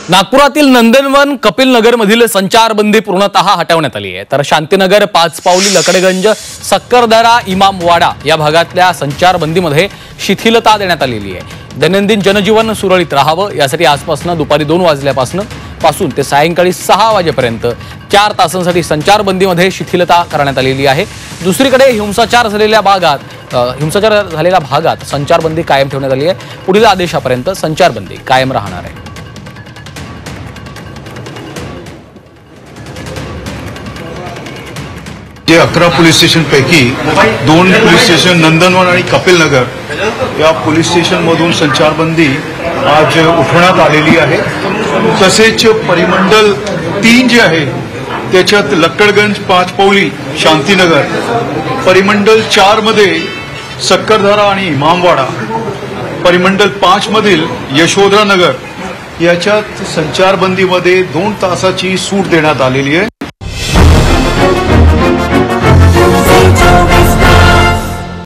नागपुरातील नंदनवन कपिल नगर मधील संचारबंदी पूर्णतः हटवण्यात आली आहे। तर शांतीनगर, पाचपावली, लकडगंज, सक्करदरा, इमामवाडा या भागातल्या संचारबंदीमध्ये शिथिलता देण्यात आलेली आहे। दैनंदिन जनजीवन सुरळीत राहावं यासाठी आजपासून दुपारी 2 वाजल्यापासून ते सायंकाळी 6 वाजेपर्यंत 4 तासांसाठी संचारबंदीमध्ये शिथिलता करण्यात आलेली आहे। दुसरीकडे हिंसाचार झालेल्या भागात संचारबंदी कायम ठेवण्यात आली आहे। पुढील आदेशापर्यंत संचारबंदी कायम राहणार आहे। जे 11 पोलीस स्टेशन पैकी 2 पोलीस स्टेशन नंदनवन आणि कपिल नगर या पोलीस स्टेशन मधून संचारबंदी आज उठवण्यात आलेली आहे। तसेच परिमंडल 3 जे आहे त्याच्यात लक्कडगंज, पाचपावली, शांतीनगर, परिमंडल 4 मध्ये सक्करदरा आणि इमामवाडा, परिमंडल 5 मधील यशोधरा नगर याच्यात संचारबंदीमध्ये 2 तासाची सूट देण्यात आलेली आहे।